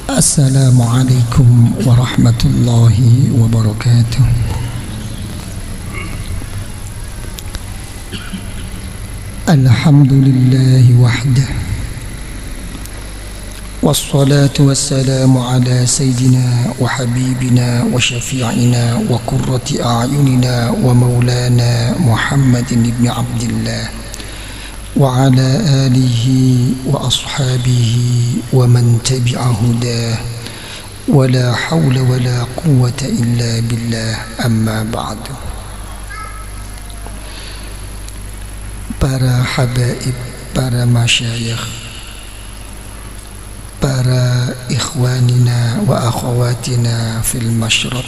Assalamualaikum warahmatullahi wabarakatuh. Alhamdulillahi wahdah, wassalatu wassalamu ala sayyidina wa habibina wa syafi'ina wa qurrati a'yunina wa maulana Muhammadin ibn Abdillah wa ala alihi wa ashabihi wa man tabi'a hudah wa la hawla wa la quwwata illa billah, amma ba'du. Para habaib, para masyayikh, para ikhwanina wa akhawatina fil masyrab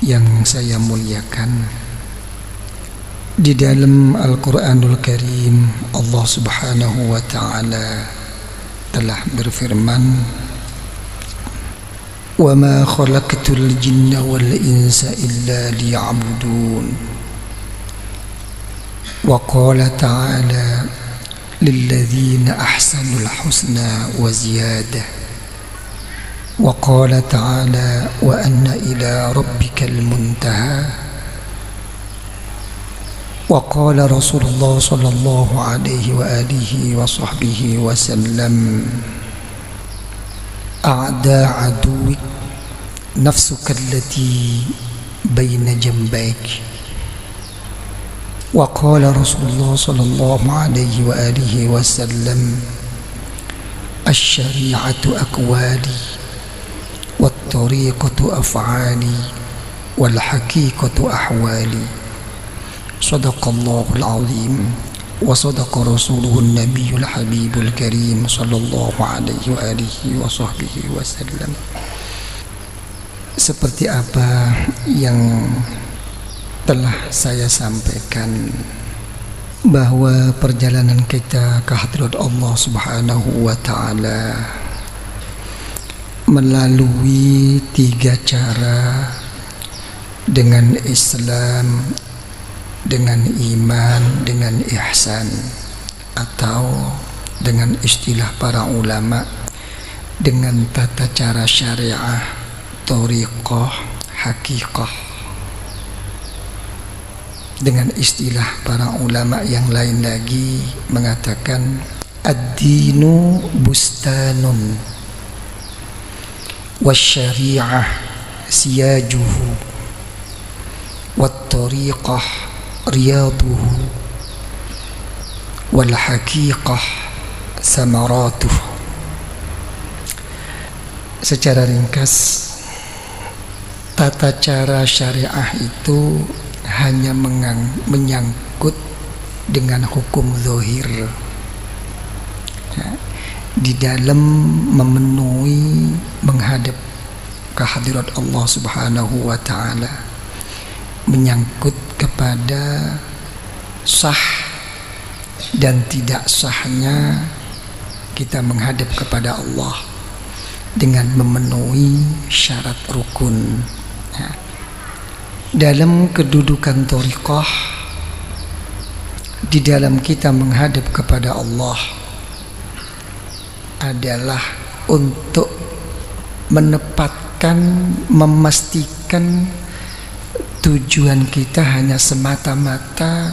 yang saya muliakan, di dalam Al-Quranul Karim Allah Subhanahu wa ta'ala telah berfirman, wa ma khalaqtul jinna wal insa illa liya'budun. Wa qala ta'ala lilladzina ahsanul husna wa ziyadah. Wa qala ta'ala wa anna ila rabbikal muntaha. Wa qala Rasulullah sallallahu alaihi wa alihi wa sahbihi wa sallam, a'da aduwik nafsuka allati baina jambayk. Wa qala Rasulullah sallallahu alaihi wa alihi wa sallam, asy-syari'atu aqwali wat tariqatu af'ali wal haqiqatu ahwali. Sadaqallahul azim wa sadaqa rasuluhun nabiyul habibul karim sallallahu alaihi wa alihi wa sahbihi wa sallam. Seperti apa yang telah saya sampaikan, bahwa perjalanan kita ke hadirat Allah Subhanahu wa ta'ala melalui 3 cara, dengan Islam, dengan iman, dengan ihsan, atau dengan istilah para ulama dengan tata cara syariah, thariqah, haqiqah. Dengan istilah para ulama yang lain lagi mengatakan, ad-dinu bustanun wasyari'ah siyajuhu wat-tariqah riyaduhu wal haqiqah samaratuhu. Secara ringkas, tata cara syariah itu hanya menyangkut dengan hukum zahir, ya, di dalam memenuhi menghadap kehadirat Allah Subhanahu wa ta'ala, menyangkut kepada sah dan tidak sahnya kita menghadap kepada Allah dengan memenuhi syarat rukun, ya. Dalam kedudukan thariqah, di dalam kita menghadap kepada Allah adalah untuk menempatkan, memastikan tujuan kita hanya semata-mata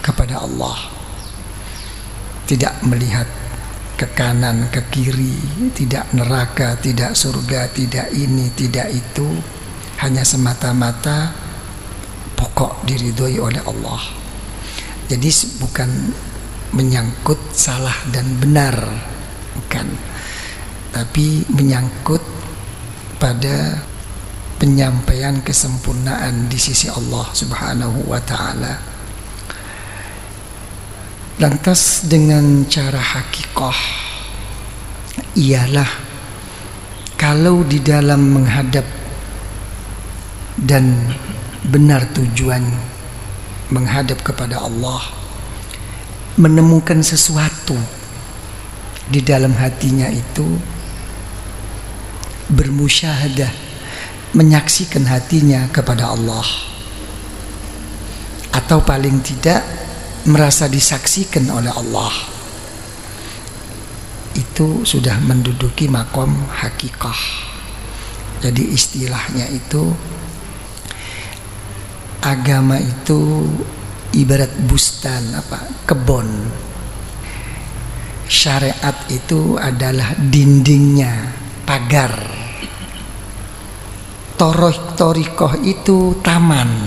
kepada Allah, tidak melihat ke kanan, ke kiri, tidak neraka, tidak surga, tidak ini, tidak itu, hanya semata-mata pokok diridhoi oleh Allah. Jadi bukan menyangkut salah dan benar, bukan, tapi menyangkut pada penyampaian kesempurnaan di sisi Allah Subhanahu wa ta'ala. Lantas dengan cara hakikah ialah kalau di dalam menghadap dan benar tujuan menghadap kepada Allah, menemukan sesuatu di dalam hatinya itu, bermusyahadah, menyaksikan hatinya kepada Allah, atau paling tidak merasa disaksikan oleh Allah. itu sudah menduduki makom hakikah. Jadi istilahnya itu, agama itu ibarat bustan, kebun. Syariat itu adalah dindingnya, pagar. Torikoh itu tamannya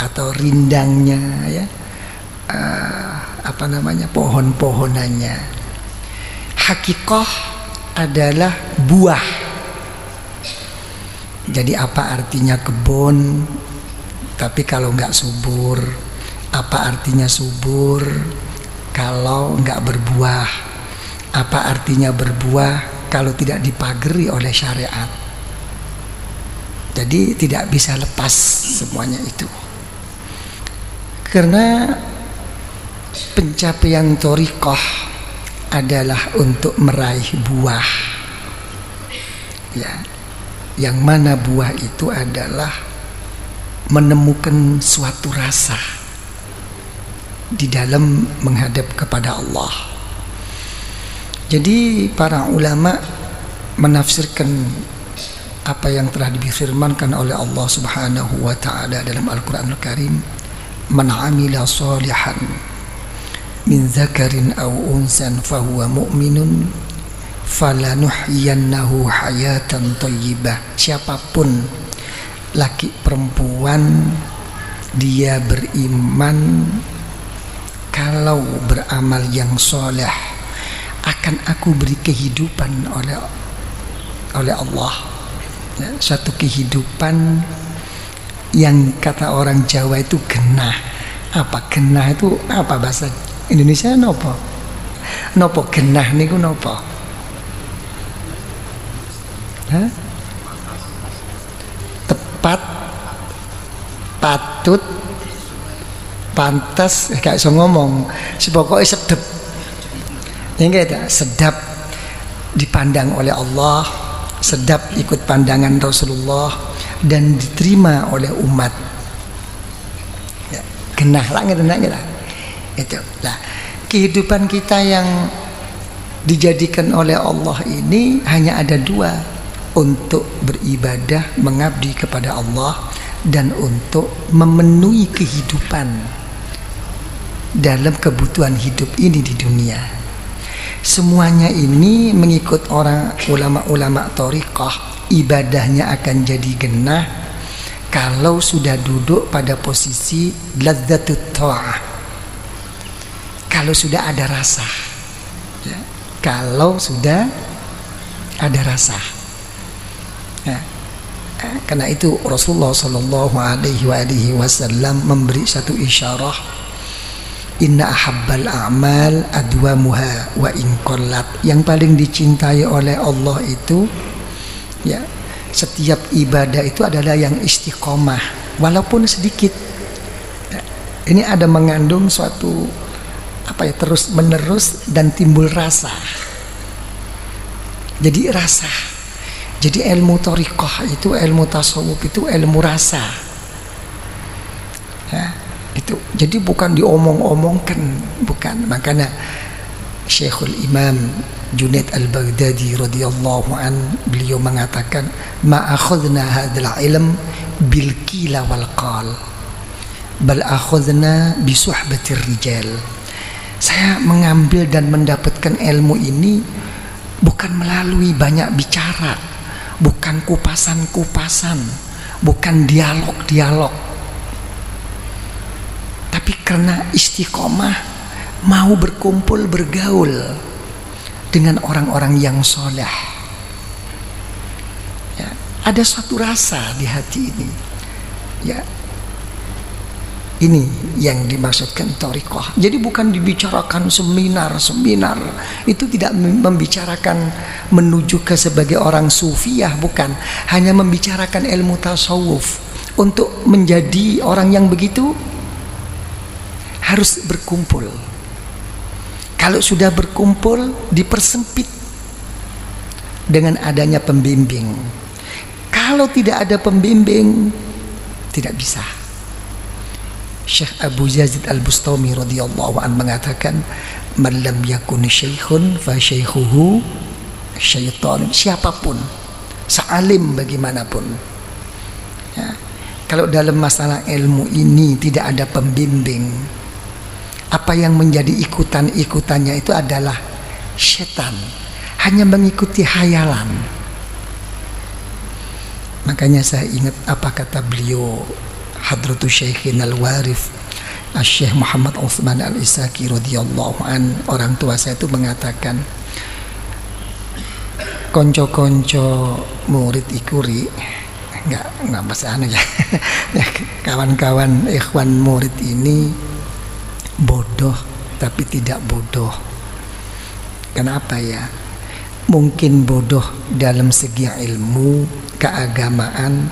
atau rindangnya, ya, pohon-pohonannya. Hakikah adalah buah. Jadi apa artinya kebun tapi kalau nggak subur? Apa artinya subur kalau nggak berbuah? Apa artinya berbuah kalau tidak dipagari oleh syariat? Jadi tidak bisa lepas semuanya itu. Karena pencapaian thariqah adalah untuk meraih buah, ya, yang mana buah itu adalah menemukan suatu rasa di dalam menghadap kepada Allah. Jadi para ulama menafsirkan apa yang telah difirmankan oleh Allah Subhanahu wa taala dalam Al-Qur'anul Karim, "Man 'amila shalihan min dzakarin aw unsan fahuwa mu'minun falanuhyiyannahu hayatan thayyibah." Siapapun laki perempuan dia beriman, kalau beramal yang soleh akan aku beri kehidupan oleh Allah, ya, suatu kehidupan yang kata orang Jawa itu genah. Apa genah itu? Apa bahasa Indonesia nopo genah niku nopo? Hah? Tepat, patut, pantas, gak iso ngomong. Pokoknya sedep. Ya enggak, sedap dipandang oleh Allah, sedap ikut pandangan Rasulullah dan diterima oleh umat. Ya, genah lah itu. Nah, kehidupan kita yang dijadikan oleh Allah ini hanya ada dua, untuk beribadah, mengabdi kepada Allah, dan untuk memenuhi kehidupan dalam kebutuhan hidup ini di dunia. Semuanya ini mengikut orang ulama-ulama thariqah, ibadahnya akan jadi genah kalau sudah duduk pada posisi ladzatut ta'ah, kalau sudah ada rasa, ya, kalau sudah ada rasa, ya. Karena itu Rasulullah Shallallahu Alaihi Wasallam memberi satu isyarah, inna ahabbal a'mal adwamuha wa in qallat. Yang paling dicintai oleh Allah itu, ya, setiap ibadah itu adalah yang istiqomah walaupun sedikit. Ya, ini ada mengandung suatu terus menerus dan timbul rasa. Jadi rasa. Jadi ilmu thariqah itu, ilmu tasawuf itu ilmu rasa. Ya, itu. Jadi bukan diomong-omongkan, bukan. Makanya Syekhul Imam Junaid Al-Baghdadi radhiyallahu an, beliau mengatakan, ma akhadna hadzal ilm bil qila wal qal bal akhadna bi suhbatir rijal. Saya mengambil dan mendapatkan ilmu ini bukan melalui banyak bicara, bukan kupasan-kupasan, bukan dialog-dialog, tapi karena istiqomah, mau berkumpul, bergaul dengan orang-orang yang soleh. Ya, ada suatu rasa di hati ini. Ya, ini yang dimaksudkan thariqah. Jadi bukan dibicarakan seminar-seminar. Itu tidak membicarakan menuju ke sebagai orang sufiyah, bukan. Hanya membicarakan ilmu tasawuf. Untuk menjadi orang yang begitu harus berkumpul. Kalau sudah berkumpul, dipersempit dengan adanya pembimbing. Kalau tidak ada pembimbing, tidak bisa. Syekh Abu Yazid Al-Bustami radhiyallahu an mengatakan, man lam yakun syaikhun fa syaikhuhu syaitan. Siapapun, sealim bagaimanapun, ya, kalau dalam masalah ilmu ini tidak ada pembimbing, apa yang menjadi ikutan-ikutannya itu adalah setan, hanya mengikuti hayalan. Makanya saya ingat apa kata beliau Hadratus Syekhin Al-Warif Syekh Muhammad Utsman Al-Isaki radhiyallahu an. Orang tua saya itu mengatakan, konco-konco murid ikuri, enggak bahasa anu ya. Ya, kawan-kawan ikhwan murid ini bodoh tapi tidak bodoh. Kenapa ya? Mungkin bodoh dalam segi ilmu, keagamaan,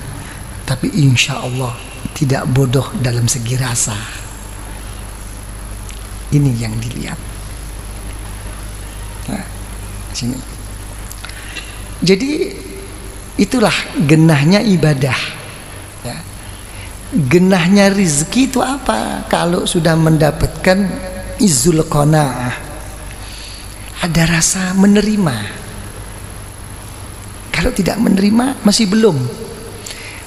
tapi insya Allah tidak bodoh dalam segi rasa. Ini yang dilihat. Nah, sini. Jadi itulah genahnya ibadah. Ya. Genahnya rizki itu apa? Kalau sudah mendapatkan izzul qanaah, ada rasa menerima. Kalau tidak menerima masih belum.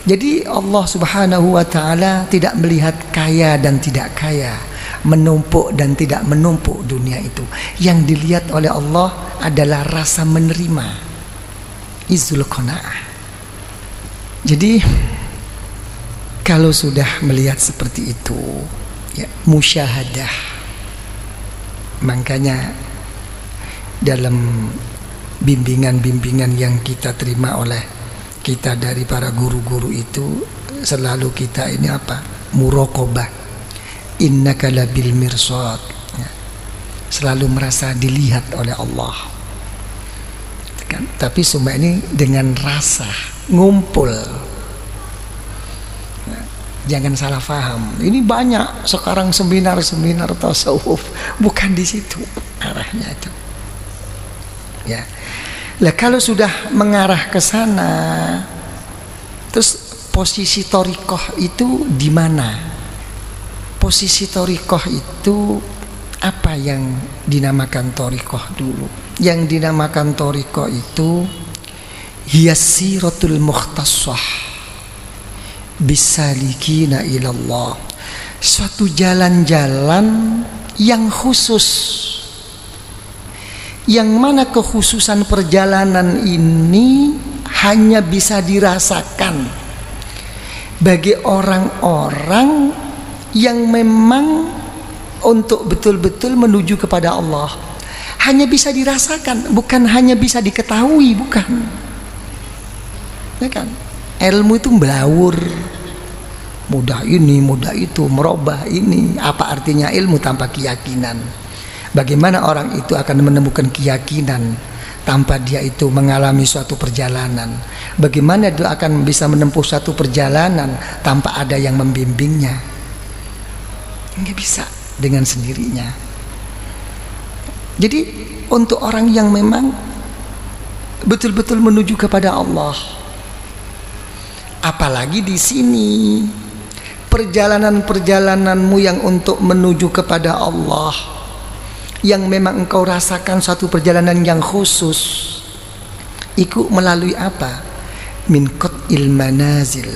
Jadi Allah Subhanahu wa taala tidak melihat kaya dan tidak kaya, menumpuk dan tidak menumpuk dunia itu. Yang dilihat oleh Allah adalah rasa menerima, izzul qanaah. Jadi kalau sudah melihat seperti itu, ya, musyahadah. Makanya dalam bimbingan-bimbingan yang kita terima oleh kita dari para guru-guru itu selalu kita ini apa? Muraqabah. Innaka labil mirsad. Ya. Selalu merasa dilihat oleh Allah. Kan? Tapi semua ini dengan rasa ngumpul. Ya. Jangan salah paham. Ini banyak sekarang seminar-seminar tasawuf, bukan di situ arahnya itu. Ya. Lah kalau sudah mengarah ke sana, terus posisi thariqah itu di mana? Posisi thariqah itu apa yang dinamakan thariqah dulu? Yang dinamakan thariqah itu hiyasiratul mukhtassah bisalikina ilallah. Suatu jalan-jalan yang khusus, yang mana kekhususan perjalanan ini hanya bisa dirasakan bagi orang-orang yang memang untuk betul-betul menuju kepada Allah. Hanya bisa dirasakan, bukan hanya bisa diketahui, bukan. Ya kan? Ilmu itu melawur, mudah ini, mudah itu, merubah ini. Apa artinya ilmu tanpa keyakinan? Bagaimana orang itu akan menemukan keyakinan tanpa dia itu mengalami suatu perjalanan? Bagaimana dia akan bisa menempuh suatu perjalanan tanpa ada yang membimbingnya? Nggak bisa dengan sendirinya. Jadi untuk orang yang memang betul-betul menuju kepada Allah, apalagi di sini perjalanan-perjalananmu yang untuk menuju kepada Allah, yang memang engkau rasakan satu perjalanan yang khusus, ikut melalui apa? Min qat'il manazil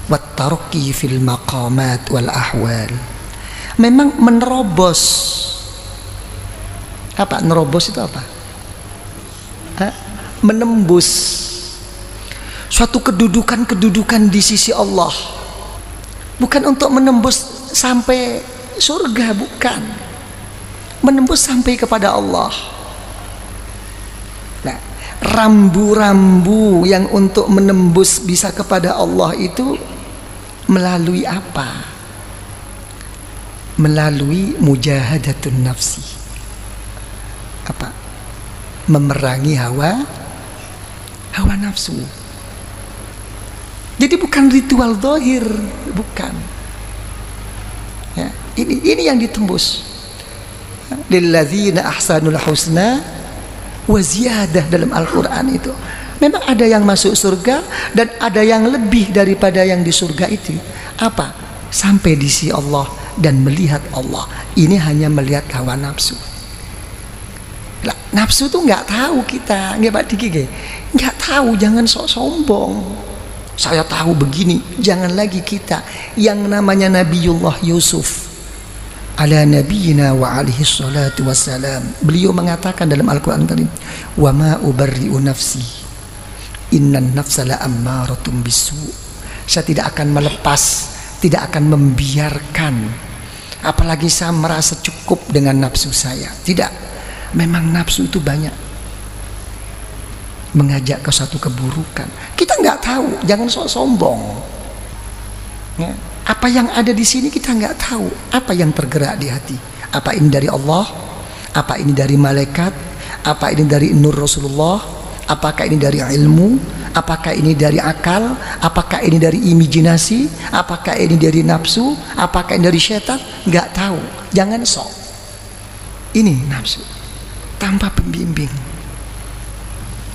wat tarqi fil maqamat wal ahwal. Memang menerobos. Apa nerobos itu apa? Menembus suatu kedudukan-kedudukan di sisi Allah. Bukan untuk menembus sampai surga, bukan. Menembus sampai kepada Allah. Nah, rambu-rambu yang untuk menembus bisa kepada Allah itu melalui apa? Melalui mujahadatun nafsi. Apa? Memerangi hawa nafsu. Jadi bukan ritual zahir, bukan. Ya, ini yang ditembus. Lilladzina ahsanul husna wa ziyadah dalam Al-Quran itu. Memang ada yang masuk surga dan ada yang lebih daripada yang di surga itu. Apa? Sampai di sisi Allah dan melihat Allah. Ini hanya melihat hawa nafsu. Nafsu tuh nggak tahu kita, nggak Pak Diki, nggak tahu. Jangan sok sombong. Saya tahu begini, jangan lagi kita. Yang namanya Nabiullah Yusuf ala nabiyina wa alihi salatu wassalam, beliau mengatakan dalam Al-Quran Karim, wa ma ubarri'u nafsi innan nafsa la ammaratun bisu. Saya tidak akan melepas, tidak akan membiarkan, apalagi saya merasa cukup dengan nafsu saya. Tidak. Memang nafsu itu banyak mengajak ke satu keburukan. Kita nggak tahu, jangan sok sombong. Ya. Apa yang ada di sini kita nggak tahu. Apa yang tergerak di hati? Apa ini dari Allah? Apa ini dari malaikat? Apa ini dari nur Rasulullah? Apakah ini dari ilmu? Apakah ini dari akal? Apakah ini dari imajinasi? Apakah ini dari nafsu? Apakah ini dari syaitan? Nggak tahu. Jangan sok. Ini nafsu tanpa pembimbing.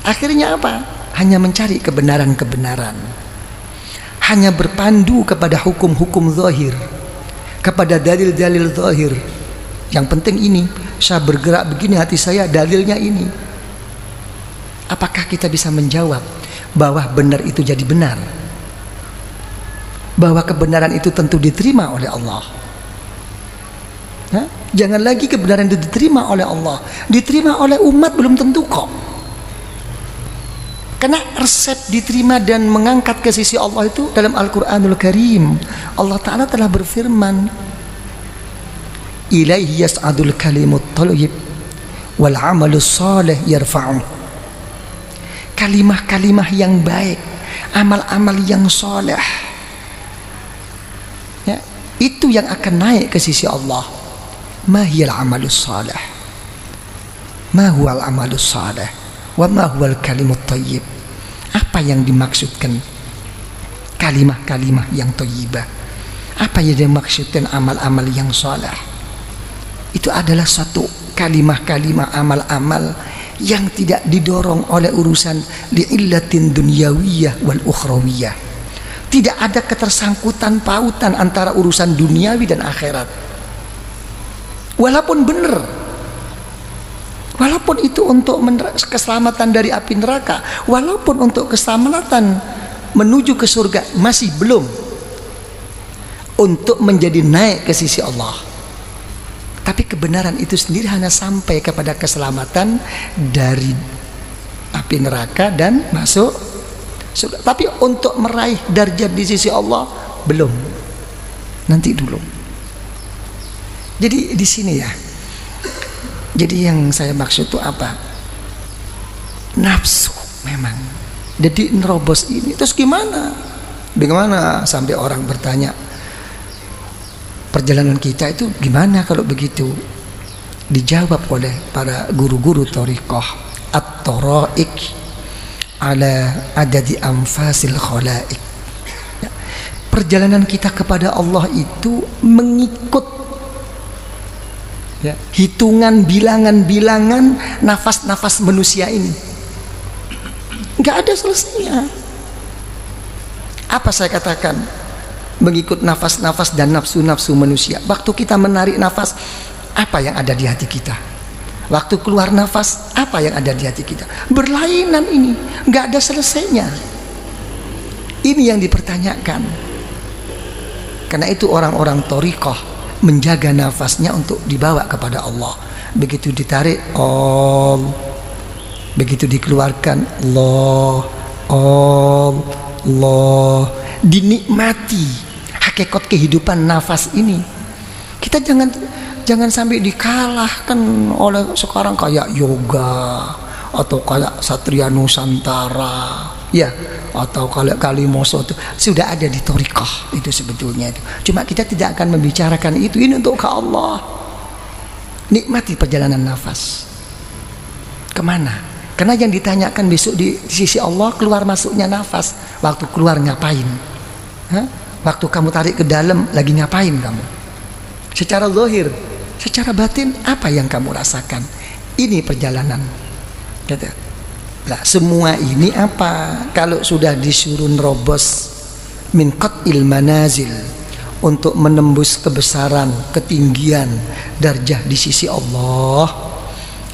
Akhirnya apa? Hanya mencari kebenaran-kebenaran, hanya berpandu kepada hukum-hukum zahir, kepada dalil-dalil zahir. Yang penting ini, saya bergerak begini, hati saya dalilnya ini. Apakah kita bisa menjawab bahwa benar itu jadi benar, bahwa kebenaran itu tentu diterima oleh Allah? Hah? Jangan lagi kebenaran itu diterima oleh Allah, diterima oleh umat belum tentu kok. Karena resep diterima dan mengangkat ke sisi Allah itu dalam Al-Quranul Karim. Allah Ta'ala telah berfirman, ilaihi yas'adul kalimut thayyib wal amalus salih yarfa'u. Kalimah-kalimah yang baik, amal-amal yang soleh, ya, itu yang akan naik ke sisi Allah. Ma hiyal amalus salih, ma huwal amalus salih, wa ma huwal kalimut thayyib. Apa yang dimaksudkan kalimah-kalimah yang thayyibah? Apa yang dimaksudkan amal-amal yang saleh? Itu adalah satu kalimah-kalimah amal-amal yang tidak didorong oleh urusan li'illatin dunyawiyah wal ukhrawiyah. Tidak ada ketersangkutan pautan antara urusan duniawi dan akhirat. Walaupun benar, walaupun itu untuk keselamatan dari api neraka, walaupun untuk keselamatan menuju ke surga, masih belum untuk menjadi naik ke sisi Allah. Tapi kebenaran itu sendiri hanya sampai kepada keselamatan dari api neraka dan masuk surga. Tapi untuk meraih darjat di sisi Allah belum. Nanti dulu. Jadi di sini ya. Jadi yang saya maksud itu apa? Nafsu memang. Jadi nerobos ini. Terus gimana? Bagaimana sampai orang bertanya, perjalanan kita itu gimana kalau begitu? Dijawab oleh para guru-guru thariqah, at-tara'iq ala adadi anfasil khala'iq. Ya. Perjalanan kita kepada Allah itu mengikut, ya, hitungan bilangan-bilangan nafas-nafas manusia ini. Nggak ada selesainya. Apa saya katakan? Mengikut nafas-nafas dan nafsu-nafsu manusia. Waktu kita menarik nafas, apa yang ada di hati kita? Waktu keluar nafas, apa yang ada di hati kita? Berlainan ini, nggak ada selesainya. Ini yang dipertanyakan. Karena itu orang-orang thariqah menjaga nafasnya untuk dibawa kepada Allah. Begitu ditarik, Om. Begitu dikeluarkan, Allah. Dinikmati hakikat kehidupan nafas ini. Kita jangan sampai dikalahkan oleh sekarang kayak yoga atau kayak Satria Nusantara, ya, atau kalau Kalimoso itu sudah ada di thariqah itu sebetulnya itu. Cuma kita tidak akan membicarakan itu. Ini untuk ke Allah. Nikmati perjalanan nafas. Kemana? Karena yang ditanyakan besok di sisi Allah keluar masuknya nafas. Waktu keluar ngapain? Hah? Waktu kamu tarik ke dalam lagi ngapain kamu? Secara zahir, secara batin apa yang kamu rasakan? Ini perjalanan. Gitu. Nah, semua ini apa? Kalau sudah disuruh nerobos min qat'il manazil, untuk menembus kebesaran, ketinggian, darjah di sisi Allah,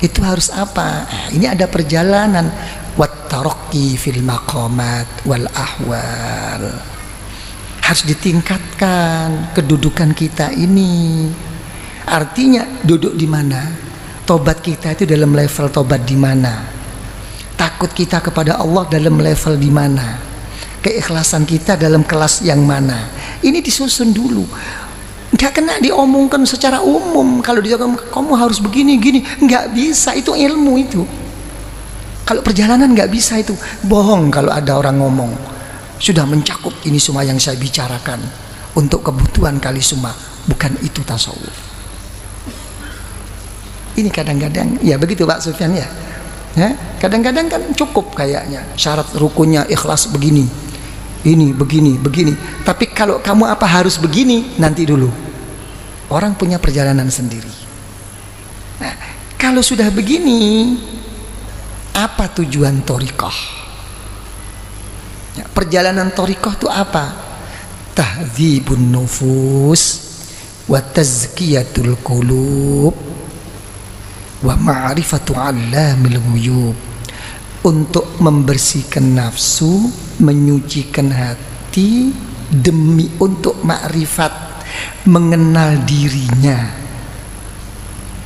Itu harus apa? Nah, ini ada perjalanan. Wat taraqi fil maqamat wal ahwal. Harus ditingkatkan kedudukan kita ini. Artinya duduk di mana? Tobat kita itu dalam level tobat di mana? Takut kita kepada Allah dalam level di mana? Keikhlasan kita dalam kelas yang mana? Ini disusun dulu. Nggak kena diomongkan secara umum. Kalau dia kamu harus begini gini, nggak bisa. Itu ilmu itu. Kalau perjalanan nggak bisa itu. Bohong kalau ada orang ngomong sudah mencakup ini semua yang saya bicarakan untuk kebutuhan kali semua. Bukan itu tasawuf. Ini kadang-kadang ya begitu Pak Sufyan ya. Kadang-kadang kan cukup kayaknya syarat rukunnya ikhlas begini. Ini begini. Tapi kalau kamu apa harus begini, nanti dulu. Orang punya perjalanan sendiri. Nah, kalau sudah begini, apa tujuan thariqah? Ya, perjalanan thariqah itu apa? Tahdzibun nufus wa tazkiyatul qulub wa ma'rifatu 'allamil ghuyub. Untuk membersihkan nafsu, menyucikan hati demi untuk makrifat, mengenal dirinya.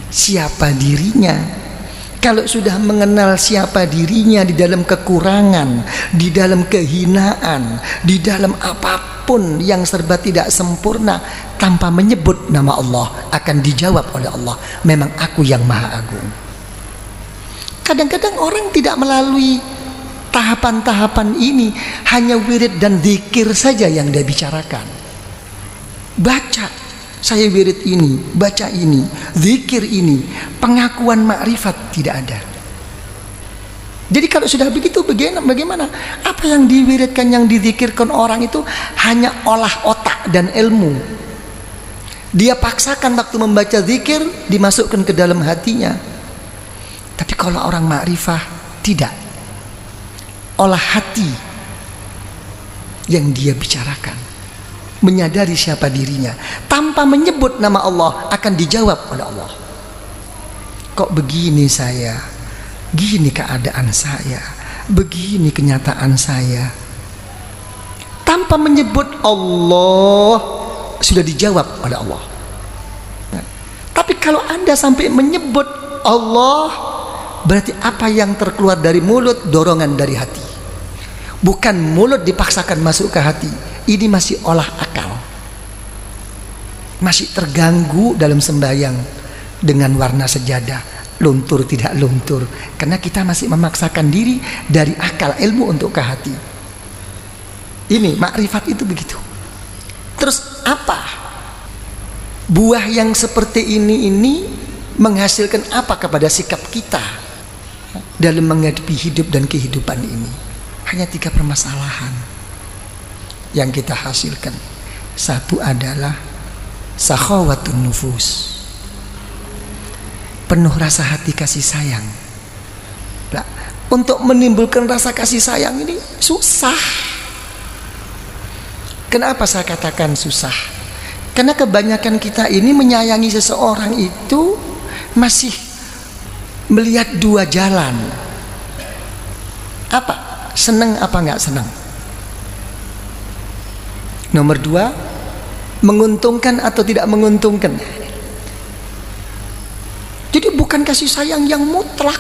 Siapa dirinya? Kalau sudah mengenal siapa dirinya di dalam kekurangan, di dalam kehinaan, di dalam apapun yang serba tidak sempurna, tanpa menyebut nama Allah, akan dijawab oleh Allah, memang aku yang Maha Agung. Kadang-kadang orang tidak melalui tahapan-tahapan ini, hanya wirid dan zikir saja yang dia bicarakan. Baca, saya wirid ini, baca ini, zikir ini, pengakuan makrifat tidak ada. Jadi kalau sudah begitu bagaimana? Apa yang diwiridkan, yang dizikirkan orang itu hanya olah otak dan ilmu. Dia paksakan waktu membaca zikir, dimasukkan ke dalam hatinya. Tapi kalau orang makrifah tidak, olah hati yang dia bicarakan, menyadari siapa dirinya tanpa menyebut nama Allah, akan dijawab oleh Allah. Kok begini saya, gini keadaan saya, begini kenyataan saya. Tanpa menyebut Allah, sudah dijawab oleh Allah. Tapi kalau Anda sampai menyebut Allah, berarti apa yang terkeluar dari mulut dorongan dari hati, bukan mulut dipaksakan masuk ke hati. Ini masih olah akal, masih terganggu dalam sembahyang dengan warna sejadah, luntur tidak luntur, karena kita masih memaksakan diri dari akal ilmu untuk ke hati. Ini makrifat itu begitu. Terus apa buah yang seperti ini menghasilkan apa kepada sikap kita dalam menghadapi hidup dan kehidupan ini? Hanya 3 permasalahan yang kita hasilkan. Satu adalah sakhawatun nufus, penuh rasa hati kasih sayang. Nah, untuk menimbulkan rasa kasih sayang ini susah. Kenapa saya katakan susah? Karena kebanyakan kita ini menyayangi seseorang itu masih melihat 2 jalan. Apa? Senang apa nggak senang? Nomor 2, menguntungkan atau tidak menguntungkan. Jadi bukan kasih sayang yang mutlak.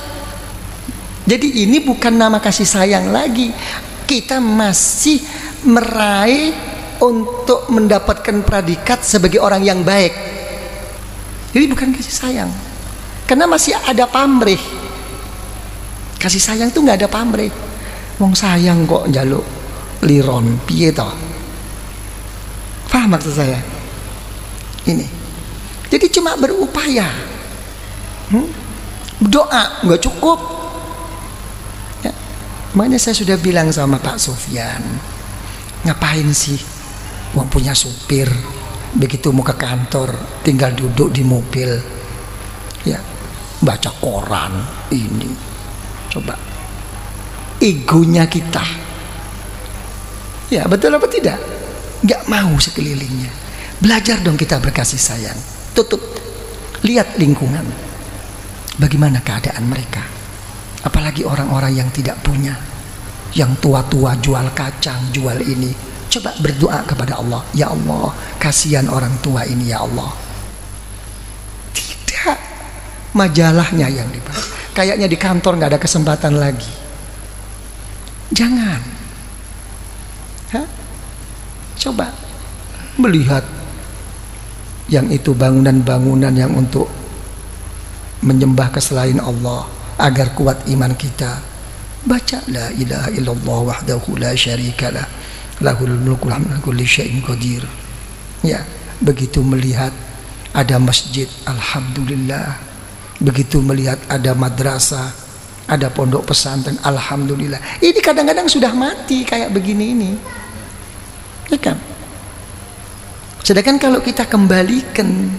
Jadi ini bukan nama kasih sayang lagi. Kita masih meraih untuk mendapatkan predikat sebagai orang yang baik. Jadi bukan kasih sayang, karena masih ada pamrih. Kasih sayang itu nggak ada pamrih. Wong sayang kok njaluk liron piye toh? Paham maksud saya? Ini. Jadi cuma berupaya. Doa nggak cukup. Ya. Makanya saya sudah bilang sama Pak Sufyan, ngapain sih wong punya supir, begitu mau ke kantor tinggal duduk di mobil, ya baca koran ini. Coba egonya kita, ya betul apa tidak? Nggak mau sekelilingnya. Belajar dong kita berkasih sayang. Tutup, lihat lingkungan. Bagaimana keadaan mereka? Apalagi orang-orang yang tidak punya, yang tua-tua jual kacang, jual ini. Coba berdoa kepada Allah, ya Allah, kasihan orang tua ini ya Allah. Tidak, majalahnya yang dibahas. Kayaknya di kantor nggak ada kesempatan lagi. Jangan. Hah? Coba melihat yang itu bangunan-bangunan yang untuk menyembah ke selain Allah agar kuat iman kita. Baca la ilaha illallah wahdahu la syarikalah lahul mulku wa ala kulli syai'in qadir. Ya, begitu melihat ada masjid, alhamdulillah. Begitu melihat ada madrasah, ada pondok pesantren, alhamdulillah. Ini kadang-kadang sudah mati kayak begini ini. Ya kan? Sedangkan kalau kita kembalikan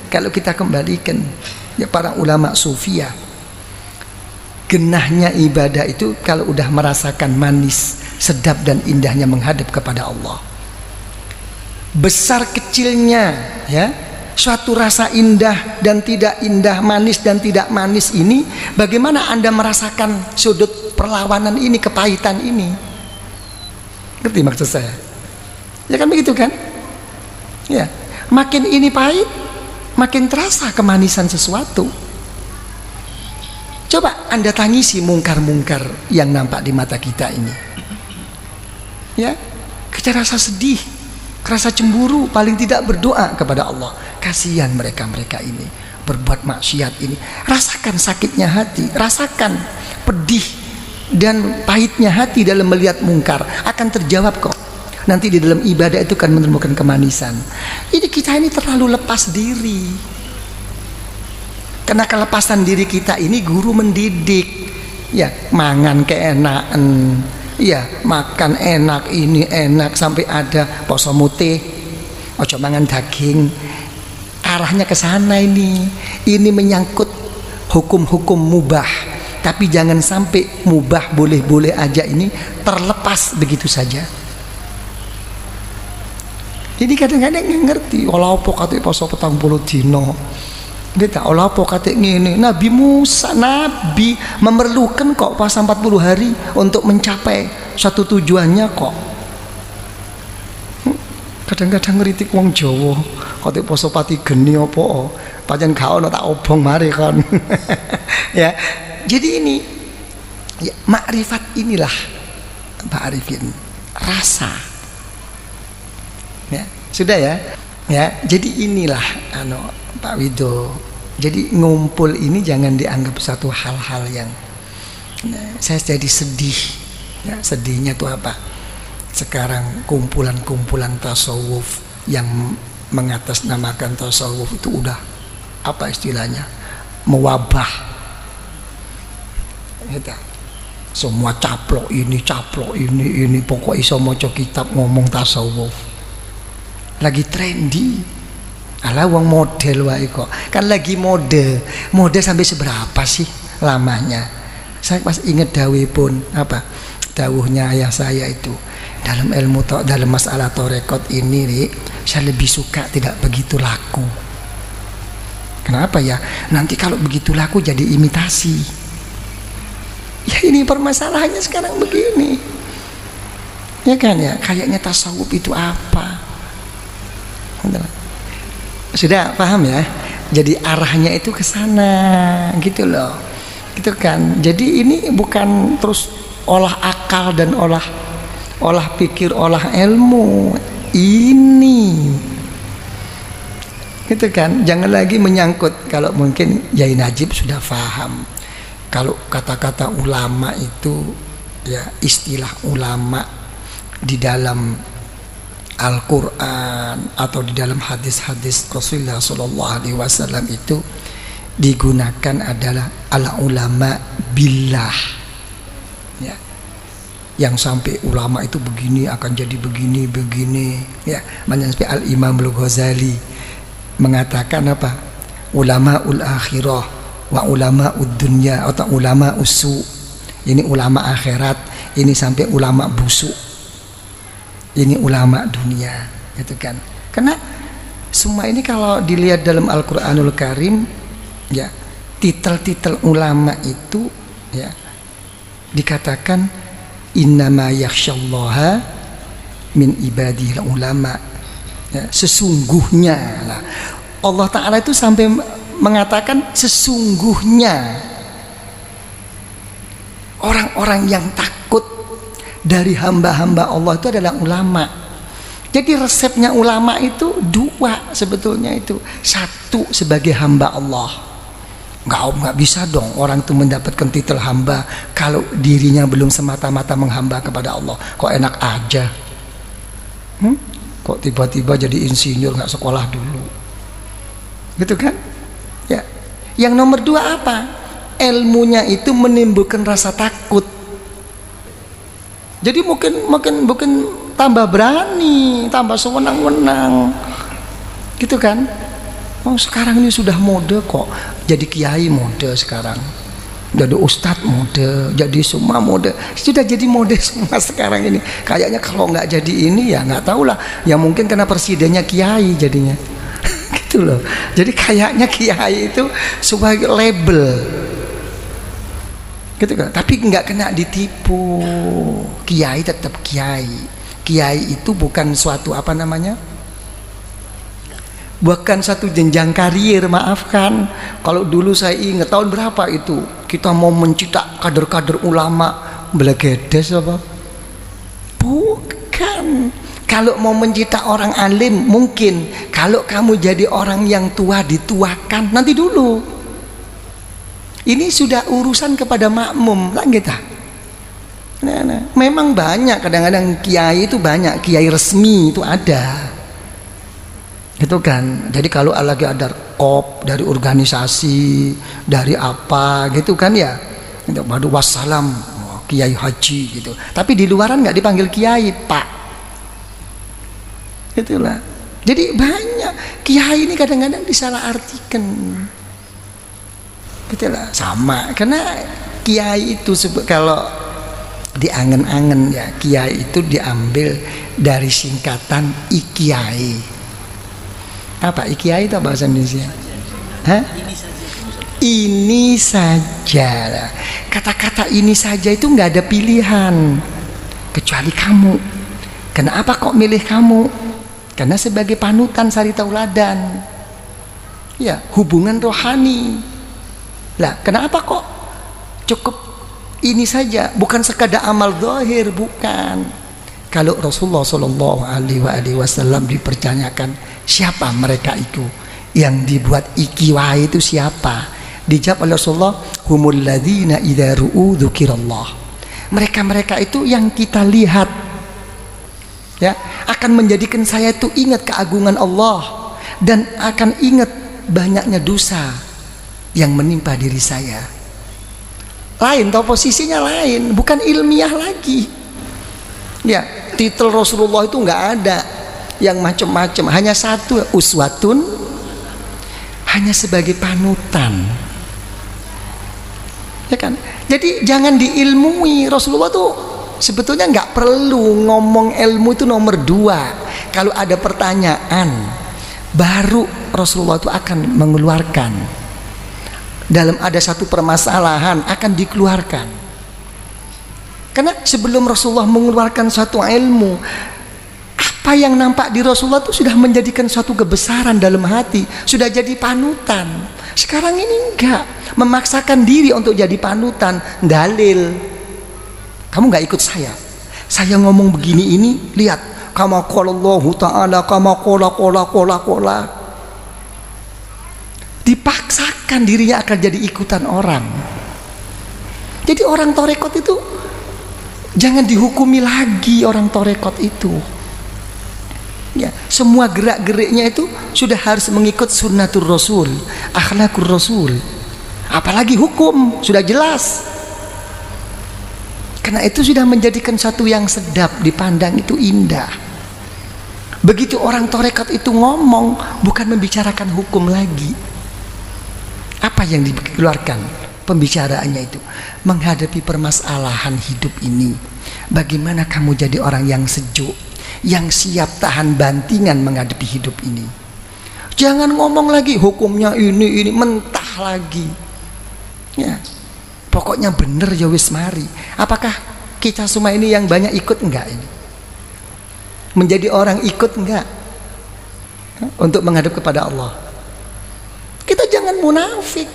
ya para ulama sufiyah, genahnya ibadah itu kalau udah merasakan manis, sedap dan indahnya menghadap kepada Allah. Besar kecilnya ya, suatu rasa indah dan tidak indah, manis dan tidak manis ini, bagaimana Anda merasakan sudut perlawanan ini, kepahitan ini? Ngerti maksud saya? Ya kan begitu kan? Ya, makin ini pahit, makin terasa kemanisan sesuatu. Coba Anda tangisi mungkar-mungkar yang nampak di mata kita ini. Ya, kita rasa sedih, rasa cemburu, paling tidak berdoa kepada Allah. Kasihan mereka-mereka ini berbuat maksiat ini. Rasakan sakitnya hati, rasakan pedih dan pahitnya hati dalam melihat mungkar. Akan terjawab kok. Nanti di dalam ibadah itu kan menemukan kemanisan. Ini kita ini terlalu lepas diri. Karena kelepasan diri kita ini guru mendidik. Ya, mangan keenakan. Ya, makan enak, ini enak, sampai ada poso mutih, ojo mangan daging. Arahnya ke sana ini. Ini menyangkut hukum-hukum mubah. Tapi jangan sampai mubah boleh-boleh aja ini terlepas begitu saja. Jadi kadang-kadang nggak ngerti. Olah apa kate poso 40 dino. Kita olah apa kate ngene. Nabi Musa, Nabi memerlukan kok puasa 40 hari untuk mencapai satu tujuannya kok. Kadang-kadang ngeritik wong Jawa. Kate poso pati geni apa? Pancen gak ono tak obong mari kon. Ya. Jadi ini ya, makrifat inilah Pak Arifin, rasa. Ya, sudah ya. Ya, jadi inilah Pak Wido. Jadi ngumpul ini jangan dianggap satu hal-hal yang saya jadi sedih. Ya, sedihnya itu apa? Sekarang kumpulan-kumpulan tasawuf yang mengatasnamakan tasawuf itu udah apa istilahnya? Mewabah. Gitu. Semua caplok ini, pokoknya iso maca kitab ngomong tasawuf. Lagi trendy. Alah wong model wae kok. Kan lagi mode sampai seberapa sih lamanya? Saya pas inget dawuh pun apa? Dawuhnya ayah saya itu. Dalam ilmu dalam masalah tarekat ini, saya lebih suka tidak begitu laku. Kenapa ya? Nanti kalau begitu laku jadi imitasi. Ya ini permasalahannya sekarang begini. Ya kan ya, kayaknya tasawuf itu apa? Sudah paham ya? Jadi arahnya itu ke sana gitu loh. Gitu kan. Jadi ini bukan terus olah akal dan olah pikir, olah ilmu. Ini gitu kan. Jangan lagi menyangkut, kalau mungkin Yai Najib sudah paham. Kalau kata-kata ulama itu ya, istilah ulama di dalam Al-Quran atau di dalam hadis-hadis Rasulullah SAW itu digunakan adalah al-ulama billah ya. Yang sampai ulama itu begini akan jadi begini ya. Sampai Al-Imam Al-Ghazali mengatakan apa? Ulama ul akhirah wa ulama ud-dunya atau ulama usu. Ini ulama akhirat, ini sampai ulama busuk. Ini ulama dunia, gitu kan? Karena semua ini kalau dilihat dalam Al-Quranul Karim, ya titel-titel ulama itu ya dikatakan innama yakhsyallaha min ibadil ulama ya, sesungguhnya lah. Allah Ta'ala itu sampai mengatakan sesungguhnya orang-orang yang takut dari hamba-hamba Allah itu adalah ulama. Jadi resepnya ulama itu dua sebetulnya itu. Satu sebagai hamba Allah. Nggak bisa dong orang itu mendapatkan titel hamba kalau dirinya belum semata-mata menghamba kepada Allah. Kok enak aja? Kok tiba-tiba jadi insinyur nggak sekolah dulu? Gitu kan? Ya. Yang nomor dua apa? Ilmunya itu menimbulkan rasa takut. Jadi mungkin tambah berani, tambah sewenang-wenang, gitu kan? Oh sekarang ini sudah mode kok, jadi kiai mode sekarang, jadi ustadz mode, jadi semua mode, sudah jadi mode semua sekarang ini. Kayaknya kalau nggak jadi ini ya nggak tahu lah, ya mungkin karena presidennya kiai jadinya, gitu loh. Jadi kayaknya kiai itu sebagai label. Gitu kan? Tapi nggak kena ditipu. Kiai tetap kiai. Kiai itu bukan suatu apa namanya? Bukan satu jenjang karir, maafkan. Kalau dulu saya ingat tahun berapa itu kita mau mencetak kader-kader ulama belegedes apa? Bukan. Kalau mau mencetak orang alim mungkin. Kalau kamu jadi orang yang tua dituakan nanti dulu. Ini sudah urusan kepada makmum lah kita. Nah. Memang banyak kadang-kadang kiai itu banyak, kiai resmi itu ada. Gitu kan. Jadi kalau lagi ada kop dari organisasi, dari apa gitu kan ya. Baru wassalam, kiai haji gitu. Tapi di luaran nggak dipanggil kiai, Pak. Itulah. Jadi banyak kiai ini kadang-kadang disalahartikan. Betul sama karena kiai itu kalau diangen-angen ya kiai itu diambil dari singkatan ikiai. Apa ikiai itu bahasa Indonesia? Hah? Ini saja. Kata-kata ini saja itu nggak ada pilihan kecuali kamu. Kenapa kok milih kamu? Karena sebagai panutan sari tauladan. Ya hubungan rohani. Lah, kenapa kok cukup ini saja, bukan sekadar amal zahir, bukan. Kalau Rasulullah Shallallahu Alaihi Wasallam dipertanyakan siapa mereka itu yang dibuat ikiwai itu siapa? Dijawab oleh Rasulullah, humul ladzina idza ru'u dzukirallah. Mereka itu yang kita lihat, ya, akan menjadikan saya itu ingat keagungan Allah dan akan ingat banyaknya dosa yang menimpa diri saya. Lain, atau posisinya lain, bukan ilmiah lagi. Ya, titel Rasulullah itu nggak ada yang macam-macam, hanya satu, uswatun, hanya sebagai panutan. Ya kan? Jadi jangan diilmui. Rasulullah tuh sebetulnya nggak perlu ngomong ilmu itu nomor dua. Kalau ada pertanyaan, baru Rasulullah itu akan mengeluarkan. Dalam ada satu permasalahan akan dikeluarkan. Karena sebelum Rasulullah mengeluarkan suatu ilmu, apa yang nampak di Rasulullah itu sudah menjadikan suatu kebesaran dalam hati, sudah jadi panutan. Sekarang ini enggak, memaksakan diri untuk jadi panutan, dalil. Kamu enggak ikut saya ngomong begini ini, lihat, kama qala Allah Ta'ala, kama qala. Dipaksakan dirinya akan jadi ikutan orang. Jadi orang torekot itu jangan dihukumi lagi orang torekot itu. Ya, semua gerak-geriknya itu sudah harus mengikut sunnatur Rasul, akhlakul Rasul. Apalagi hukum sudah jelas. Karena itu sudah menjadikan satu yang sedap dipandang, itu indah. Begitu orang torekot itu ngomong, bukan membicarakan hukum lagi. Apa yang dikeluarkan pembicaraannya itu? Menghadapi permasalahan hidup ini. Bagaimana kamu jadi orang yang sejuk, yang siap tahan bantingan menghadapi hidup ini. Jangan ngomong lagi hukumnya ini mentah lagi. Ya, pokoknya bener ya wis mari. Apakah kita semua ini yang banyak ikut enggak ini? Menjadi orang ikut enggak? Untuk menghadap kepada Allah. Kita jangan munafik.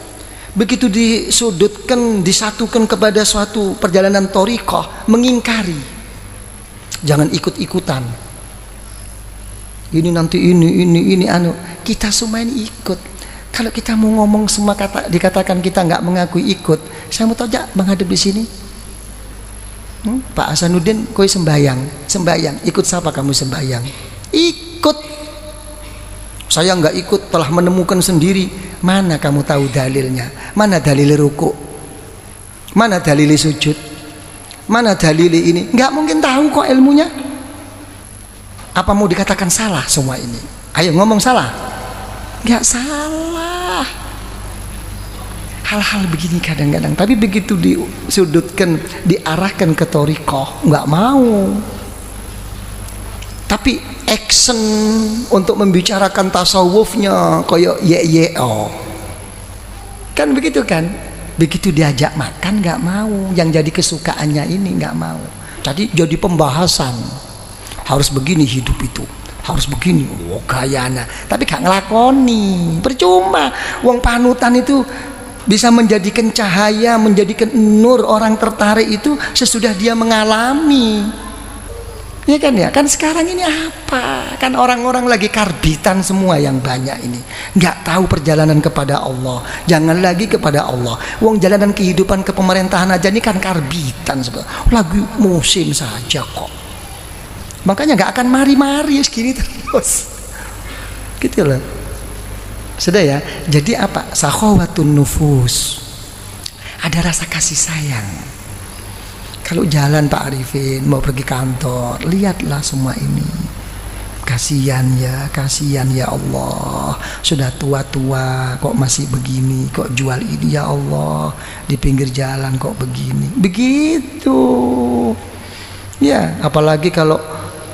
Begitu disudutkan, disatukan kepada suatu perjalanan thariqah, mengingkari. Jangan ikut-ikutan. Ini nanti ini anu. Kita semua ini ikut. Kalau kita mau ngomong semua dikatakan kita nggak mengakui ikut, saya mau tahu menghadap di sini. Pak Hasanuddin, koi sembayang, ikut siapa kamu sembayang? Ikut. Saya nggak ikut, telah menemukan sendiri. Mana kamu tahu dalilnya? Mana dalil ruku? Mana dalil sujud? Mana dalil ini? Nggak mungkin tahu kok ilmunya. Apa mau dikatakan salah semua ini? Ayo ngomong salah. Nggak salah. Hal-hal begini kadang-kadang, tapi begitu disudutkan, diarahkan ke thariqah, nggak mau. Tapi action untuk membicarakan tasawufnya kayak kan begitu kan? Begitu diajak makan nggak mau, yang jadi kesukaannya ini nggak mau. Jadi pembahasan harus begini hidup itu, harus begini, gayana. Tapi gak ngelakoni, percuma. Wong panutan itu bisa menjadikan cahaya, menjadikan nur, orang tertarik itu sesudah dia mengalami. Ya kan ya, kan sekarang ini apa? Kan orang-orang lagi karbitan semua yang banyak ini. Nggak tahu perjalanan kepada Allah. Jangan lagi kepada Allah. Wong jalanan kehidupan kepemerintahan aja ini kan karbitan sebetulnya. Lagi musim saja kok. Makanya nggak akan mari-mari segini terus. Gitu loh. Sudah ya. Jadi apa? Sakhawatun nufus. Ada rasa kasih sayang. Kalau jalan Pak Arifin mau pergi kantor, lihatlah semua ini. Kasihan ya Allah. Sudah tua-tua kok masih begini, kok jual ini ya Allah. Di pinggir jalan kok begini. Begitu. Ya, apalagi kalau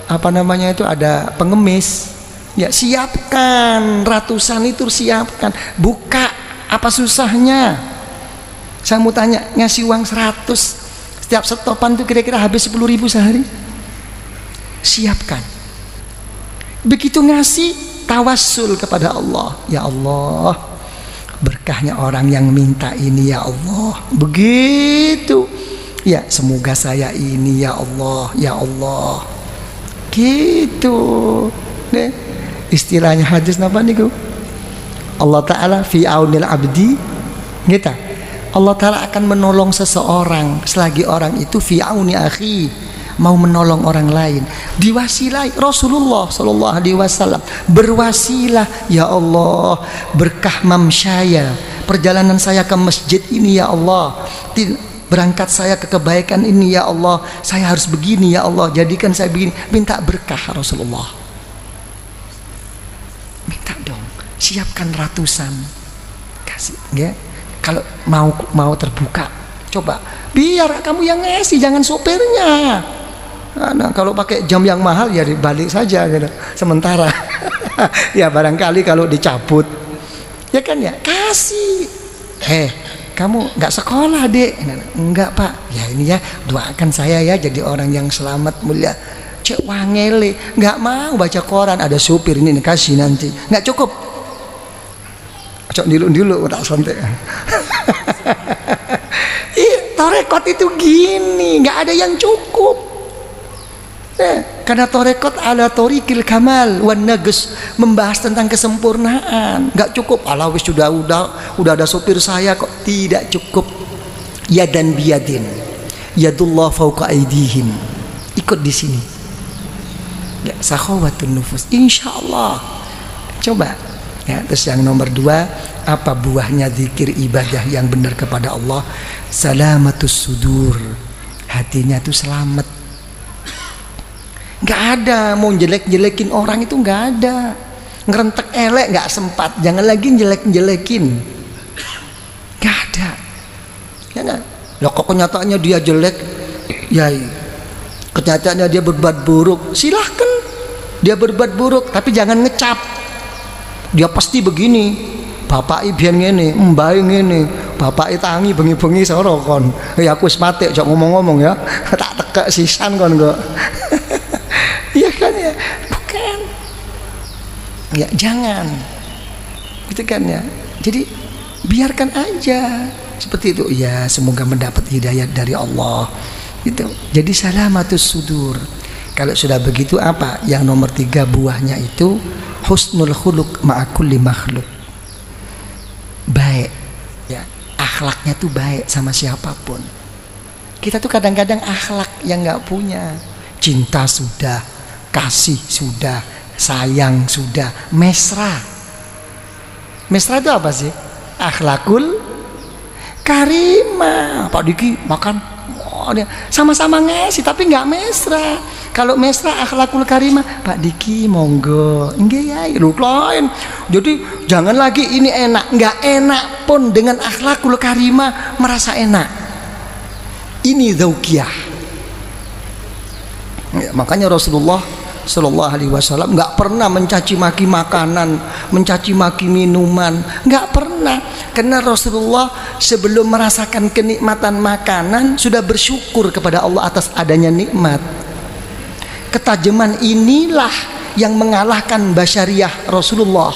itu ada pengemis. Ya, siapkan, ratusan itu siapkan. Buka, apa susahnya? Saya mau tanya, ngasih uang 100 setiap setopan itu kira-kira habis 10.000 sehari. Siapkan. Begitu ngasih, tawassul kepada Allah. Ya Allah, berkahnya orang yang minta ini ya Allah. Begitu. Ya, semoga saya ini ya Allah, ya Allah. Gitu. Nih, istilahnya hadis napa niku? Allah Ta'ala fi aunil abdi. Gitu. Allah Ta'ala akan menolong seseorang selagi orang itu fi auni akhi, mau menolong orang lain. Diwasilai Rasulullah sallallahu alaihi wasallam, berwasilah ya Allah, berkah mamsyaya, perjalanan saya ke masjid ini ya Allah, berangkat saya ke kebaikan ini ya Allah, saya harus begini ya Allah, jadikan saya begini. Minta berkah Rasulullah. Minta dong, siapkan ratusan, kasih ya. Kalau mau terbuka, coba biar kamu yang ngasih, jangan sopirnya. Nah, kalau pakai jam yang mahal ya dibalik saja gitu. Sementara ya barangkali kalau dicabut, ya kan ya kasih. Kamu nggak sekolah dek? Enggak pak. Ya ini ya, doakan saya ya jadi orang yang selamat mulia. Cek wangele, nggak mau baca koran, ada supir ini kasih nanti, nggak cukup. Cok dulu tak santai. Torekot itu gini, nggak ada yang cukup. Karena torekot ala torikil kamal wan nagus, membahas tentang kesempurnaan. Nggak cukup. Ala wis sudah ada sopir saya kok, tidak cukup. Yadan biyadin, yadullah fauqa aidihim. Ikut di sini. Ya, sakhawatun nufus. Insyaallah. Coba. Ya, terus yang nomor 2, apa buahnya zikir ibadah yang benar kepada Allah? Salamatus sudur, hatinya itu selamat. Nggak ada mau jelek-jelekin orang itu, nggak ada. Ngerentek elek nggak sempat, jangan lagi jelek-jelekin. Nggak ada. Ya nggak? Loh kok kenyataannya dia jelek? Ya, kenyataannya dia berbuat buruk. Silahkan dia berbuat buruk, tapi jangan ngecap. Dia pasti begini, bapak ibian ngene, mbak ngene, bapak tangi bengi-bengi soro kon. Ya aku wis mati aja ngomong-ngomong ya. Tak tekek sisan kon kok. Iya kan ya? Bukan. Ya jangan. Gitu kan ya. Jadi biarkan aja seperti itu. Ya semoga mendapat hidayah dari Allah. Gitu. Jadi salamatus sudur. Kalau sudah begitu apa? Yang nomor 3 buahnya itu husnul khuluq ma'a kulli makhluk. Baik. Ya, akhlaknya tuh baik sama siapapun. Kita tuh kadang-kadang akhlak yang nggak punya. Cinta sudah, kasih sudah, sayang sudah, mesra. Mesra itu apa sih? Akhlakul karimah. Pak Diki makan, sama-sama ngasih tapi nggak mesra. Kalau mesra akhlakul karimah, Pak Diki monggo, enggak ya, lu lain. Jadi jangan lagi ini enak, nggak enak pun dengan akhlakul karimah merasa enak. Ini zaukiyah. Ya, makanya Rasulullah Sallallahu Alaihi Wasallam nggak pernah mencaci maki makanan, mencaci maki minuman, nggak pernah. Karena Rasulullah sebelum merasakan kenikmatan makanan sudah bersyukur kepada Allah atas adanya nikmat. Ketajaman inilah yang mengalahkan basyariah Rasulullah.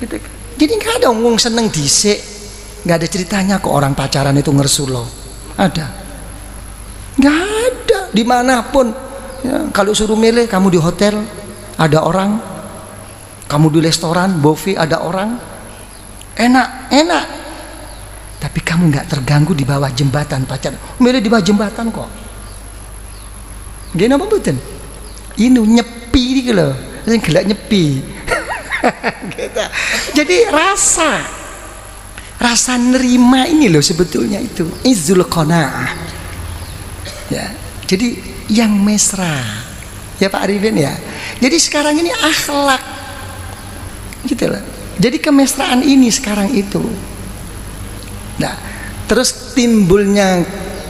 Gitu. Jadi nggak ada ngomong seneng dhisik, nggak ada ceritanya kok orang pacaran itu ngersulo. Ada? Nggak ada. Dimanapun. Ya, kalau suruh milih, kamu di hotel ada orang, kamu di restoran buffet ada orang, enak. Tapi kamu nggak terganggu di bawah jembatan pacaran. Milih di bawah jembatan kok. Gini apa betul? Ini nyepi gitu loh, yang gelak nyepi. Gitu. Jadi rasa nerima ini loh sebetulnya itu izzul qanaah. Ya, jadi yang mesra, ya Pak Arifin ya. Jadi sekarang ini akhlak, gitu loh. Jadi kemesraan ini sekarang itu. Nah, terus timbulnya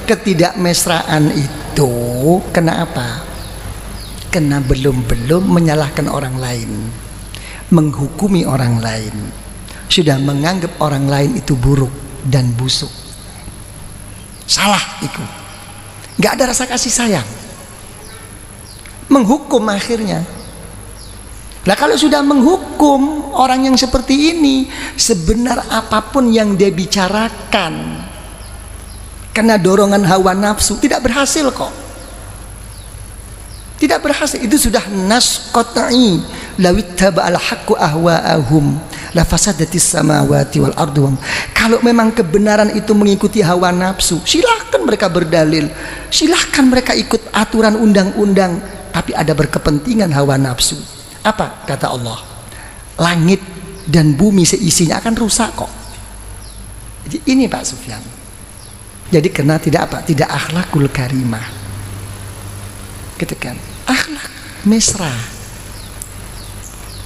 ketidakmesraan itu kenapa? Karena belum menyalahkan orang lain, menghukumi orang lain, sudah menganggap orang lain itu buruk dan busuk. Salah itu. Nggak ada rasa kasih sayang. Menghukum akhirnya. Nah kalau sudah menghukum orang yang seperti ini, sebenar apapun yang dia bicarakan, karena dorongan hawa nafsu tidak berhasil kok. Tidak berhasil. Itu sudah nas qat'i. Lawittaba'al haqqu ahwa'ahum la fasadatis samawati wal ardu. Kalau memang kebenaran itu mengikuti hawa nafsu, silahkan mereka berdalil, silahkan mereka ikut aturan undang-undang, tapi ada berkepentingan hawa nafsu. Apa kata Allah? Langit dan bumi seisinya akan rusak kok. Jadi ini Pak Sufyan. Jadi karena tidak apa? Tidak akhlakul karimah. Gitu kan? Akhlak mesra.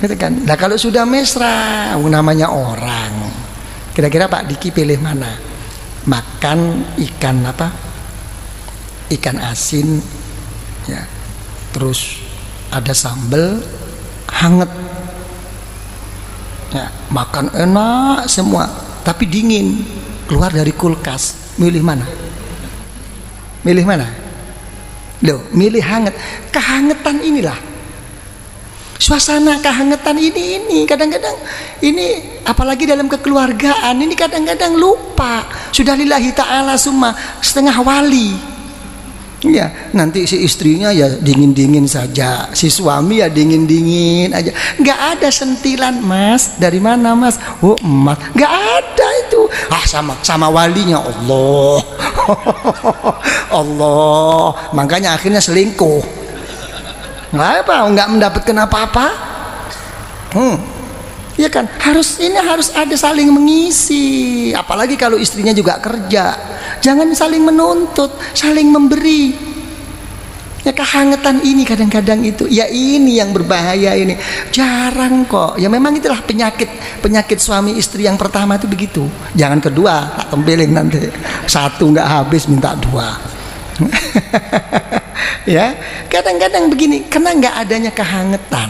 Gitu kan? Nah kalau sudah mesra, namanya orang. Kira-kira Pak Diki pilih mana? Makan ikan apa? Ikan asin, ya. Terus ada sambal hangat, ya. Makan enak semua, tapi dingin, keluar dari kulkas. Milih mana? Milih mana? Loh, milih hangat. Kehangatan inilah. Suasana kehangatan ini kadang-kadang ini apalagi dalam kekeluargaan ini kadang-kadang lupa sudah lillahi ta'ala summa setengah wali ya, nanti si istrinya ya dingin-dingin saja, si suami ya dingin-dingin aja, nggak ada sentilan. Mas dari mana mas? Oh emas, nggak ada itu. Sama walinya Allah. Allah, makanya akhirnya selingkuh. Nggak mendapatkan apa-apa. Ya kan, harus ada saling mengisi. Apalagi kalau istrinya juga kerja, jangan saling menuntut, saling memberi. Ya kehangatan ini kadang-kadang itu, ya ini yang berbahaya ini. Jarang kok. Ya memang itulah penyakit suami istri yang pertama itu begitu. Jangan kedua, tak tempelin nanti. Satu nggak habis minta dua. Ya kadang-kadang begini karena nggak adanya kehangatan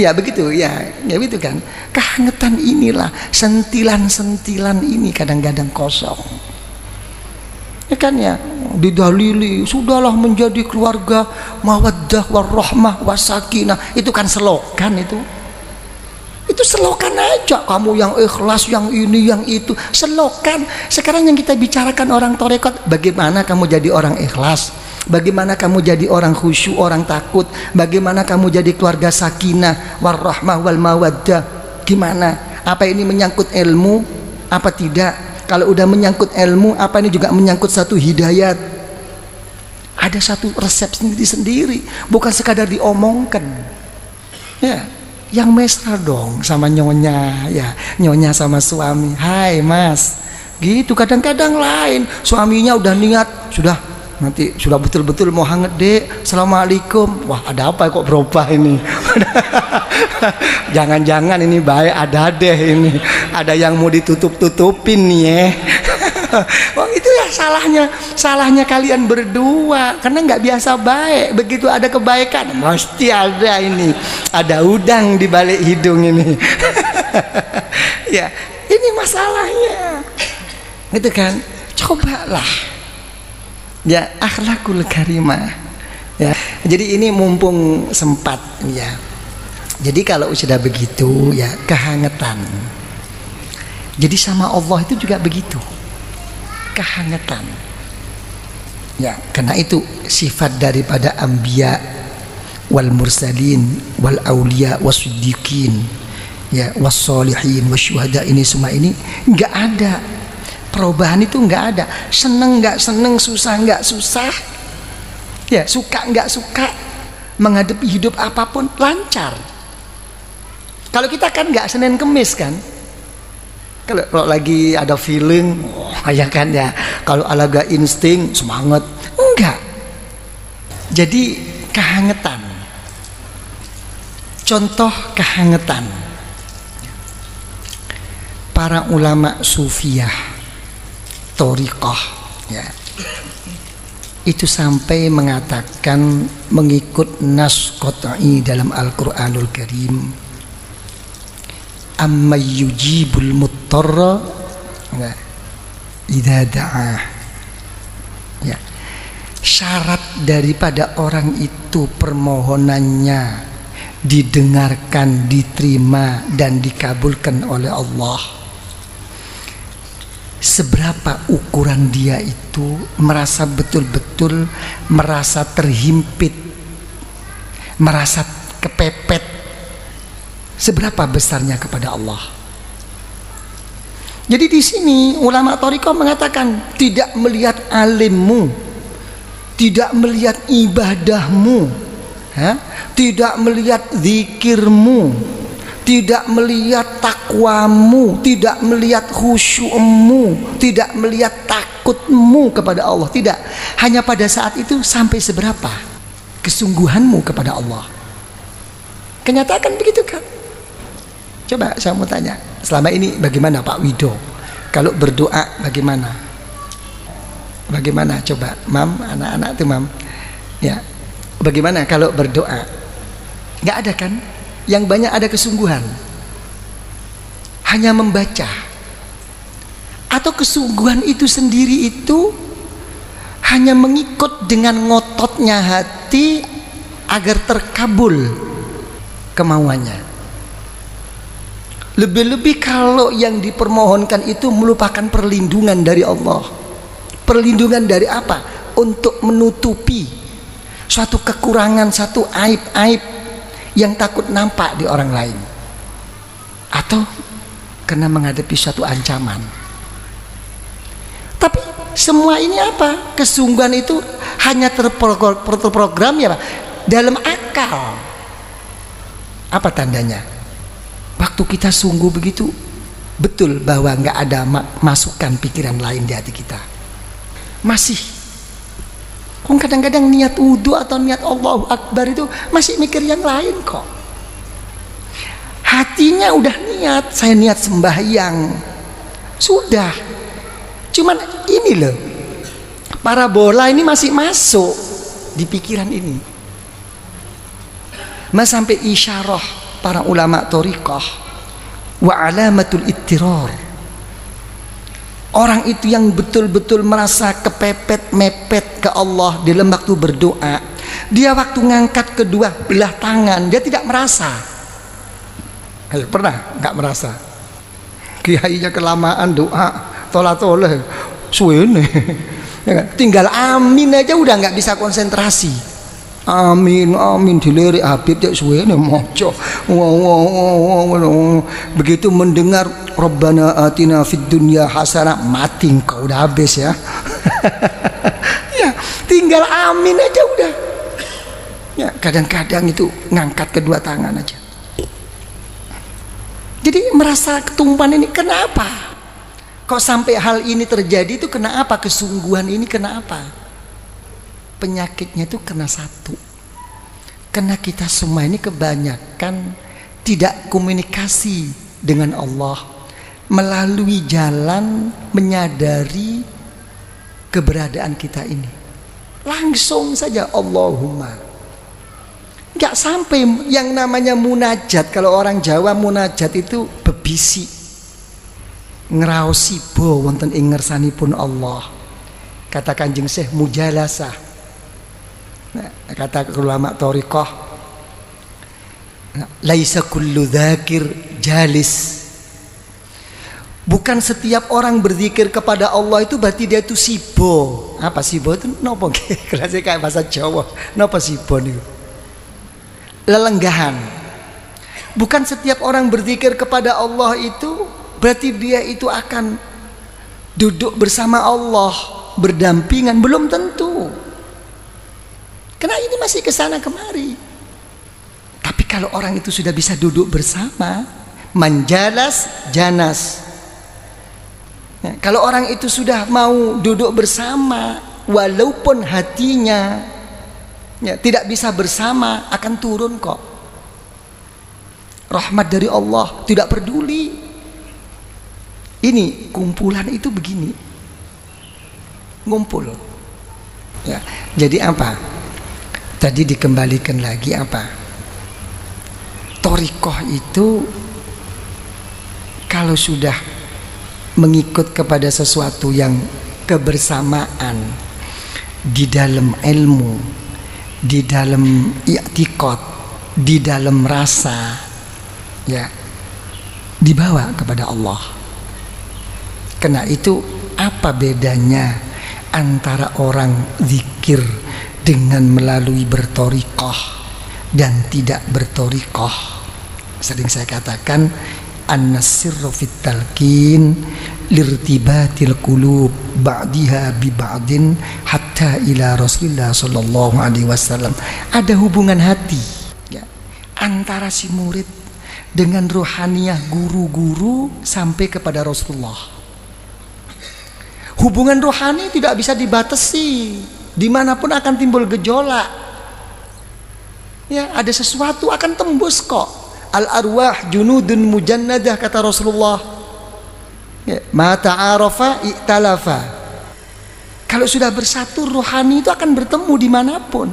Ya begitu, ya begitu kan. Kehangatan inilah, sentilan-sentilan ini kadang-kadang kosong. Ya kan ya, didalili sudahlah menjadi keluarga mawaddah warahmah wasakinah. Itu kan selokan itu. Itu selokan aja, kamu yang ikhlas, yang ini, yang itu, selokan. Sekarang yang kita bicarakan orang torekot, bagaimana kamu jadi orang ikhlas, bagaimana kamu jadi orang khusyuk, orang takut, bagaimana kamu jadi keluarga sakinah warahmah wal mawaddah. Gimana? Apa ini menyangkut ilmu? Apa tidak? Kalau udah menyangkut ilmu, apa ini juga menyangkut satu hidayat. Ada satu resep sendiri-sendiri, bukan sekadar diomongkan. Ya, yang mesra dong sama nyonya, ya nyonya sama suami. Hai mas, gitu. Kadang-kadang lain, suaminya udah niat, sudah nanti sudah betul-betul mau hangat dek, assalamualaikum. Wah ada apa kok berubah ini? Jangan-jangan ini baik ada deh ini, ada yang mau ditutup-tutupin nih ya. Wah itu ya salahnya kalian berdua, karena nggak biasa baik. Begitu ada kebaikan mesti ada ini, ada udang di balik hidung ini. Ya ini masalahnya, gitu kan. Cobalah ya akhlakul karimah ya. Jadi ini mumpung sempat ya, jadi kalau sudah begitu ya kehangatan. Jadi sama Allah itu juga begitu, kehangatan ya. Karena itu sifat daripada anbiya wal mursalin wal auliya wasiddiqin ya wassolihin wasyuhada, ini semua ini nggak ada perubahan, itu nggak ada. Seneng nggak seneng, susah nggak susah, ya suka nggak suka, menghadapi hidup apapun lancar. Kalau kita kan nggak Senin Kemis kan, kalau lagi ada feeling, ya kan ya. Kalau alaga insting semangat, enggak. Jadi kehangatan. Contoh kehangatan para ulama sufiyah thoriqah ya, itu sampai mengatakan mengikut nas qat'i dalam Al-Qur'anul Karim, amma yujibul muttarra idza da'ah ya. Syarat daripada orang itu permohonannya didengarkan, diterima dan dikabulkan oleh Allah, seberapa ukuran dia itu merasa betul-betul merasa terhimpit, merasa kepepet, seberapa besarnya kepada Allah. Jadi di sini ulama thariqah mengatakan tidak melihat alimmu, tidak melihat ibadahmu, tidak melihat zikirmu, tidak melihat takwamu, tidak melihat khusyukmu, tidak melihat takutmu kepada Allah. Tidak, hanya pada saat itu sampai seberapa kesungguhanmu kepada Allah. Kenyataan begitu kan? Coba saya mau tanya, selama ini bagaimana Pak Wido? Kalau berdoa bagaimana? Bagaimana coba, Mam, anak-anak tuh Mam, ya, bagaimana kalau berdoa? Nggak ada kan? Yang banyak ada kesungguhan, hanya membaca. Atau kesungguhan itu sendiri itu hanya mengikut dengan ngototnya hati agar terkabul kemauannya. Lebih-lebih kalau yang dipermohonkan itu merupakan perlindungan dari Allah. Perlindungan dari apa? Untuk menutupi suatu kekurangan, satu aib-aib yang takut nampak di orang lain, atau karena menghadapi suatu ancaman. Tapi semua ini apa? Kesungguhan itu hanya terprogram ya Pak, dalam akal. Apa tandanya? Waktu kita sungguh begitu betul bahwa nggak ada masukan pikiran lain di hati kita, masih kadang-kadang niat wudhu atau niat Allahu Akbar itu masih mikir yang lain kok. Hatinya udah niat, saya niat sembahyang, sudah. Cuman ini loh, parabola ini masih masuk di pikiran ini. Mas sampai isyarah para ulama thariqah, wa alamatul ittirar. Orang itu yang betul-betul merasa kepepet mepet ke Allah dalam waktu berdoa, dia waktu ngangkat kedua belah tangan dia tidak merasa. Ayo, pernah nggak merasa? Kiainya kelamaan doa, tolah-tolah, suwene. Tinggal amin aja udah nggak bisa konsentrasi. Amin amin dilirik Habib cek suwene moco. Begitu mendengar Rabbana atina fid dunya hasanah, mati engkau, udah habis ya. Ya, tinggal amin aja udah. Ya, kadang-kadang itu ngangkat kedua tangan aja. Jadi merasa ketumpan ini kenapa? Kok sampai hal ini terjadi itu kenapa? Kesungguhan ini kenapa? Penyakitnya itu kena satu, karena kita semua ini kebanyakan tidak komunikasi dengan Allah melalui jalan menyadari keberadaan kita ini. Langsung saja Allahumma, nggak sampai yang namanya munajat. Kalau orang Jawa munajat itu bebisi, ngraosi bo wonten ing ngersanipun Allah. Kata Kanjeng Syekh mujalasah. Nah, kata ulama thariqah, laisa kullu dzakir jalis. Bukan setiap orang berzikir kepada Allah itu berarti dia itu sibo. Apa sibo itu? Napa kelasnya kayak bahasa Jawa. Napa sibo niku? Lelenggahan. Bukan setiap orang berzikir kepada Allah itu berarti dia itu akan duduk bersama Allah, berdampingan, belum tentu. Karena ini masih kesana kemari. Tapi kalau orang itu sudah bisa duduk bersama, manjalas janas. Nah, kalau orang itu sudah mau duduk bersama, walaupun hatinya ya, tidak bisa bersama, akan turun kok rahmat dari Allah, tidak peduli. Ini kumpulan itu begini, ngumpul. Ya, jadi apa? Tadi dikembalikan lagi apa? Thariqah itu kalau sudah mengikut kepada sesuatu yang kebersamaan di dalam ilmu, di dalam i'tiqad, di dalam rasa, ya, dibawa kepada Allah. Karena itu apa bedanya antara orang zikir dengan melalui berthariqah dan tidak berthariqah? Sering saya katakan an-sirru fit talqin lirtibatil qulub ba'diha bi ba'din hatta ila Rasulullah sallallahu alaihi wasallam. Ada hubungan hati ya, antara si murid dengan rohaniyah guru-guru sampai kepada Rasulullah. Hubungan rohani tidak bisa dibatasi. Dimanapun akan timbul gejolak. Ya, ada sesuatu akan tembus kok. Al arwah junudun mujannadah kata Rasulullah. Ya, ma ta'arafa i'talafa. Kalau sudah bersatu rohani itu akan bertemu dimanapun.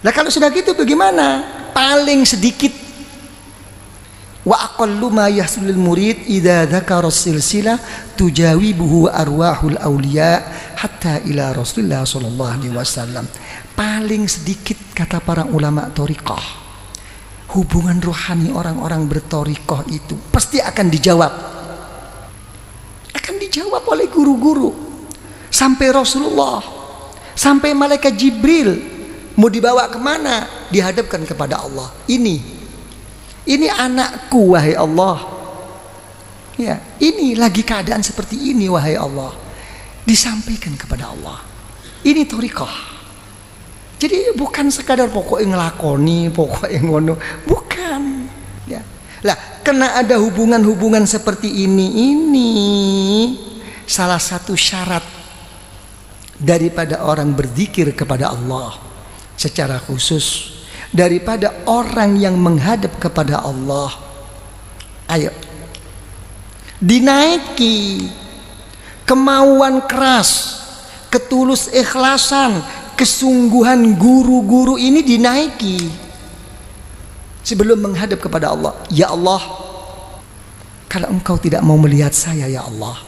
Nah kalau sudah gitu bagaimana? Paling sedikit wa aqallu ma yahsulul murid idza dzakara silsilah tujawibuhu arwahul auliya hatta ila Rasulullah sallallahu alaihi wasallam. Paling sedikit kata para ulama thariqah, hubungan rohani orang-orang berthariqah itu pasti akan dijawab. Akan dijawab oleh guru-guru sampai Rasulullah, sampai malaikat Jibril mau dibawa kemana? Dihadapkan kepada Allah. Ini anakku wahai Allah. Ya, ini lagi keadaan seperti ini wahai Allah. Disampaikan kepada Allah. Ini thariqah. Jadi bukan sekadar pokoknya ngelakoni, pokoknya ngono, bukan. Ya. Lah, karena ada hubungan-hubungan seperti ini salah satu syarat daripada orang berzikir kepada Allah secara khusus, daripada orang yang menghadap kepada Allah. Ayo dinaiki kemauan keras, ketulus ikhlasan, kesungguhan guru-guru ini dinaiki. sebelum menghadap kepada Allah. Ya Allah, kalau engkau tidak mau melihat saya ya Allah,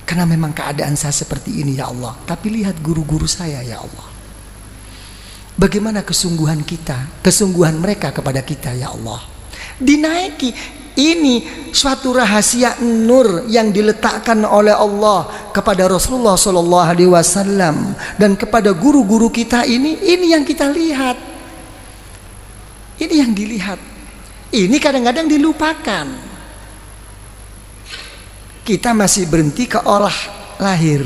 karena memang keadaan saya seperti ini ya Allah, tapi lihat guru-guru saya ya Allah. Bagaimana kesungguhan kita, kesungguhan mereka kepada kita ya Allah. Dinaiki. Ini suatu rahasia nur yang diletakkan oleh Allah kepada Rasulullah Sallallahu Alaihi Wasallam dan kepada guru-guru kita ini yang kita lihat. Ini yang dilihat. Ini kadang-kadang dilupakan. Kita masih berhenti ke olah lahir.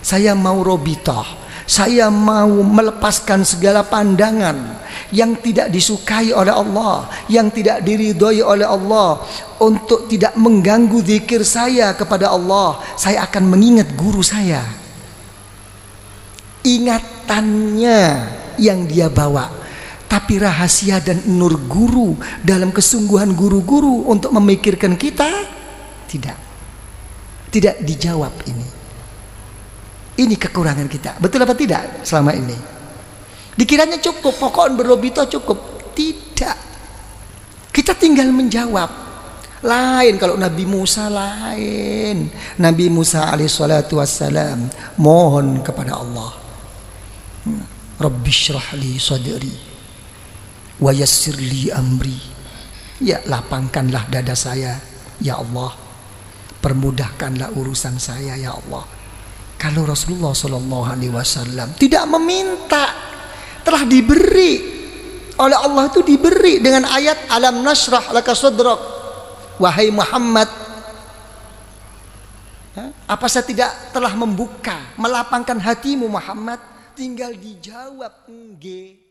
Saya mau robitoh. Saya mau melepaskan segala pandangan yang tidak disukai oleh Allah, yang tidak diridhoi oleh Allah, untuk tidak mengganggu zikir saya kepada Allah. Saya akan mengingat guru saya. Ingatannya yang dia bawa, tapi rahasia dan nur guru dalam kesungguhan guru-guru untuk memikirkan kita tidak dijawab ini. Ini kekurangan kita. Betul apa tidak selama ini? Dikiranya cukup, pokoknya berlobito cukup. Tidak. Kita tinggal menjawab. Lain kalau Nabi Musa lain. Nabi Musa alaihissalatu wassalam mohon kepada Allah. Rabbi syrah li sadri wa yassir li amri. Ya, lapangkanlah dada saya ya Allah. Permudahkanlah urusan saya ya Allah. Kalau Rasulullah Sallallahu Alaihi Wasallam tidak meminta, telah diberi oleh Allah, itu diberi dengan ayat alam nasrah laka sadrak, wahai Muhammad. Apa saya tidak telah membuka, melapangkan hatimu Muhammad? Tinggal dijawab nggih.